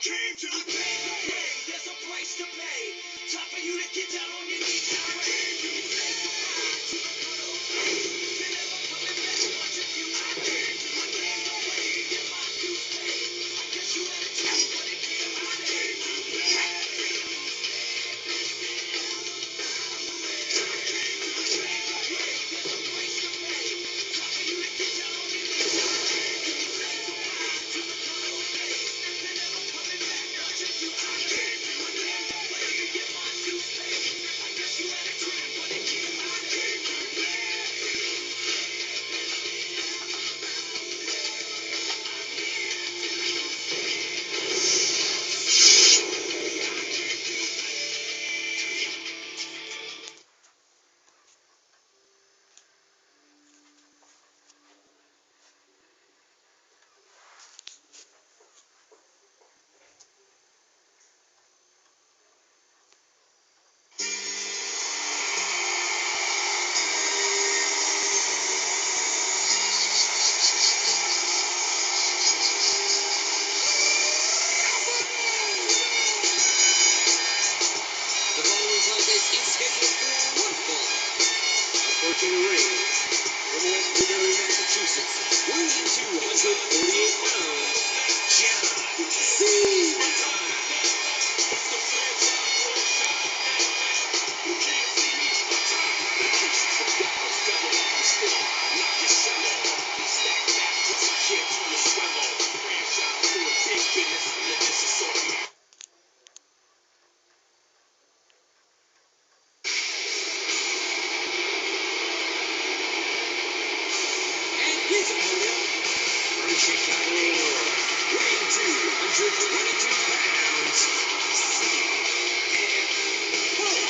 came to play. There's a price to pay. Time for you to get down on your knees and pray. Say goodbye to the good old days. You're never coming back. Watch if you I came to play. Get my dues paid. I guess you had a taste, but it can't be saved. The following contest is scheduled for one fall. Approaching the ring from West Newbury, Massachusetts, weighing 248 pounds, John Cena. And his opponent from Chicago, Illinois, weighing 222 pounds, CM Punk.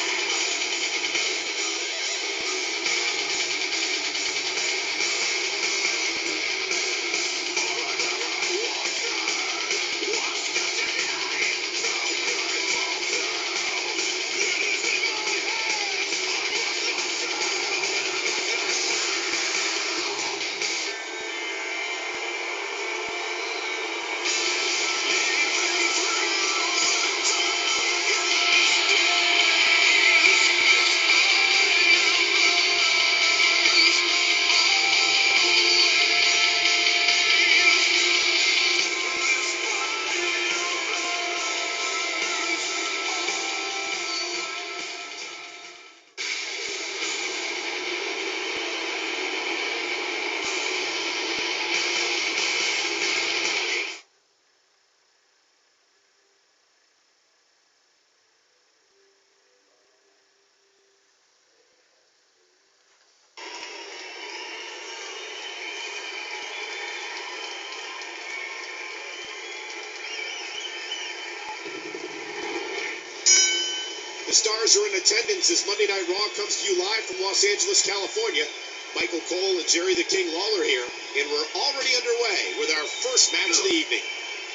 The stars are in attendance as Monday Night Raw comes to you live from Los Angeles, California. Michael Cole and Jerry the King Lawler here, and we're already underway with our first match of the evening.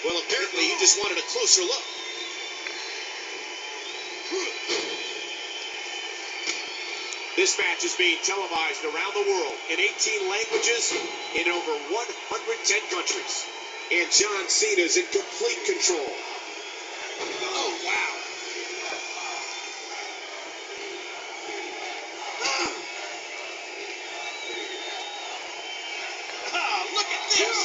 Well, apparently you just wanted a closer look. This match is being televised around the world in 18 languages in over 110 countries. And John Cena is in complete control. Oh, wow. Look at this!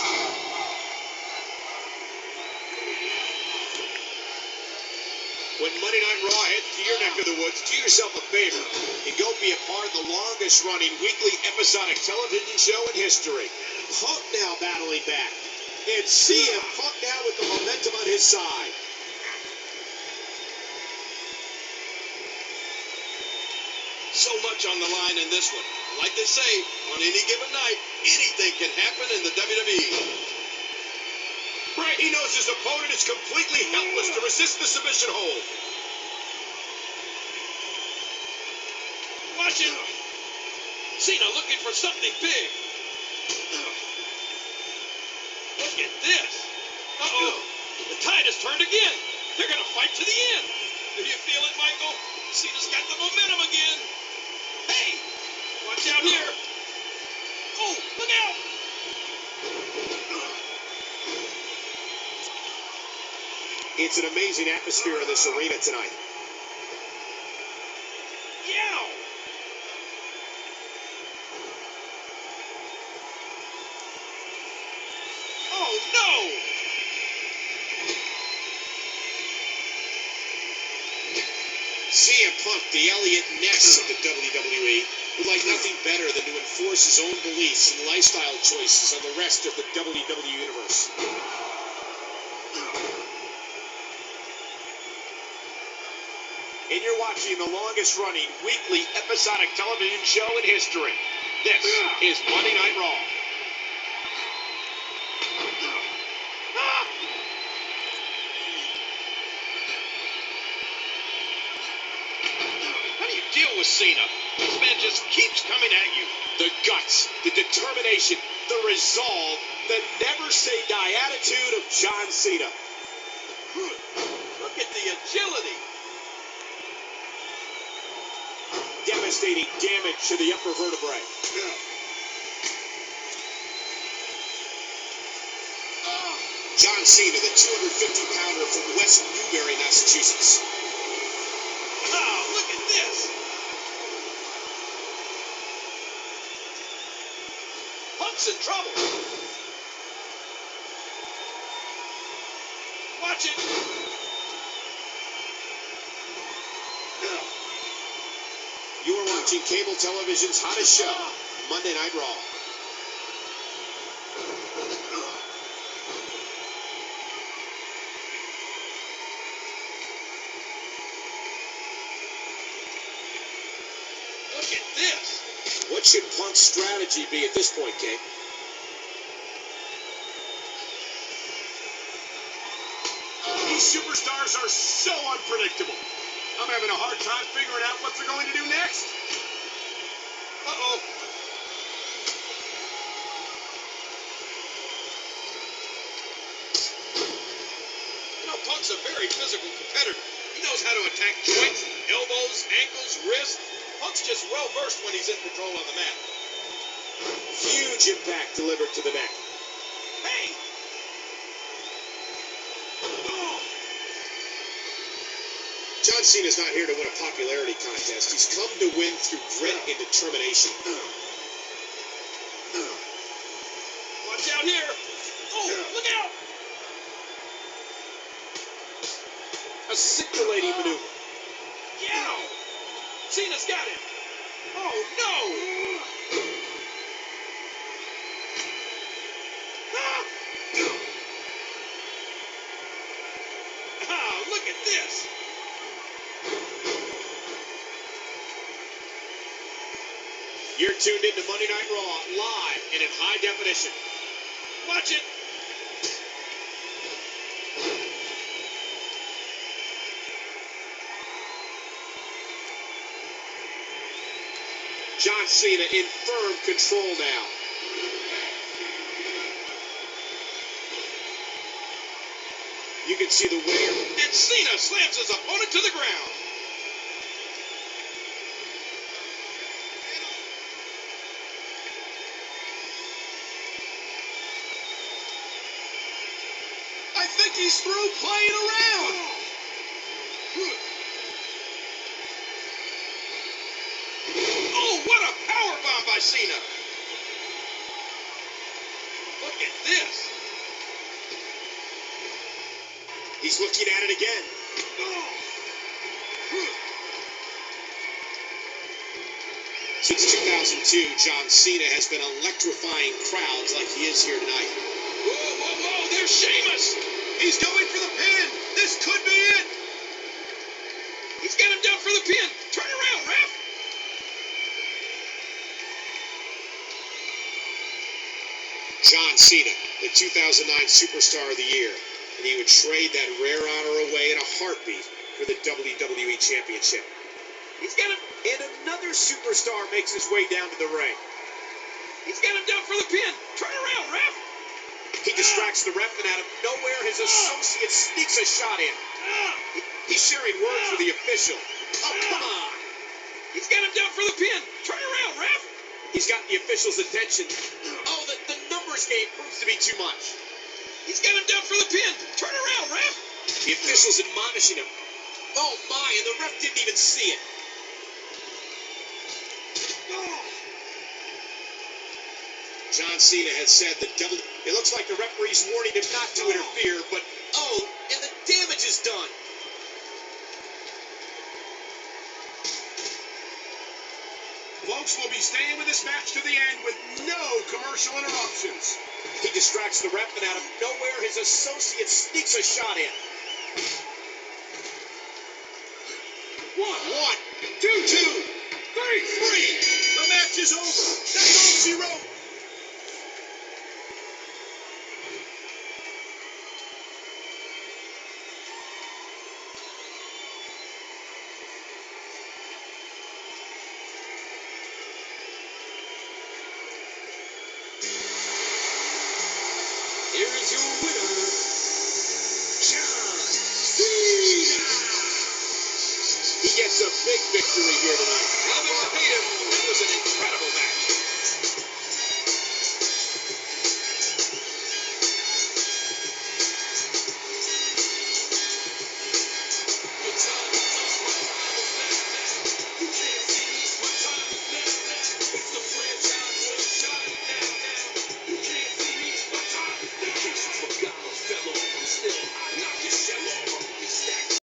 When Monday Night Raw heads to your neck of the woods, do yourself a favor and go be a part of the longest-running weekly episodic television show in history. Punk now battling back, and CM Punk now with the momentum on his side. So much on the line in this one. Like they say, on any given night, anything can happen in the WWE. Right, he knows his opponent is completely helpless to resist the submission hold. Watch it. Cena looking for something big. Look at this. Uh-oh. The tide has turned again. They're going to fight to the end. Do you feel it, Michael? Cena's got the momentum again. Hey, watch out here. Oh, look out. It's an amazing atmosphere in this arena tonight. Yow! Oh, no! CM Punk, the Elliot Ness of the WWE, would like nothing better than to enforce his own beliefs and lifestyle choices on the rest of the WWE Universe. And you're watching the longest-running weekly episodic television show in history. This is Monday Night Raw. How do you deal with Cena? This man just keeps coming at you. The guts, the determination, the resolve, the never-say-die attitude of John Cena. Look at the agility. Devastating damage to the upper vertebrae. John Cena, the 250-pounder from West Newbury, Massachusetts. Oh, look at this. Punk's in trouble. Watch it. You are watching cable television's hottest show, Monday Night Raw. Look at this. What should Punk's strategy be at this point, King? These superstars are so unpredictable. I'm having a hard time figuring out what they're going to do next. Uh-oh. You know, Punk's a very physical competitor. He knows how to attack joints, elbows, ankles, wrists. Punk's just well-versed when he's in control of the mat. Huge impact delivered to the neck. Hey! Oh! John Cena's not here to win a popularity contest. He's come to win through grit and determination. Watch out here! Oh, look out! A scintillating maneuver. Yow! Cena's got him! Oh, no! Ah! Ah, look at this! You're tuned into Monday Night Raw, live and in high definition. Watch it! John Cena in firm control now. You can see the wear. And Cena slams his opponent to the ground. I think he's through playing around. Oh, what a power bomb by Cena! Look at this! He's looking at it again. Since 2002, John Cena has been electrifying crowds like he is here tonight. Whoa, whoa, whoa! There's Sheamus! He's going for the pin. This could be it. He's got him down for the pin! Turn around, ref! John Cena, the 2009 Superstar of the Year, and he would trade that rare honor away in a heartbeat for the WWE Championship. He's got him! And another superstar makes his way down to the ring. He's got him down for the pin! Turn around, ref! He distracts the ref, and out of nowhere, his associate sneaks a shot in. He's sharing words with the official. Oh, come on! He's got him down for the pin! Turn around, ref! He's got the official's attention. Oh, the numbers game proves to be too much. He's got him down for the pin! Turn around, ref! The official officials admonishing him. Oh my, and the ref didn't even see it. John Cena has said the devil. It looks like the referee's warning him not to interfere, but oh, and the damage is done. Folks will be staying with this match to the end with no commercial interruptions. He distracts the ref, and out of nowhere, his associate sneaks a shot in. 1, 2, 2, 3. The match is over. That's all she wrote. Here is your winner, John Cena. He gets a big victory here tonight. Well, Mr. Peter, that was an incredible match.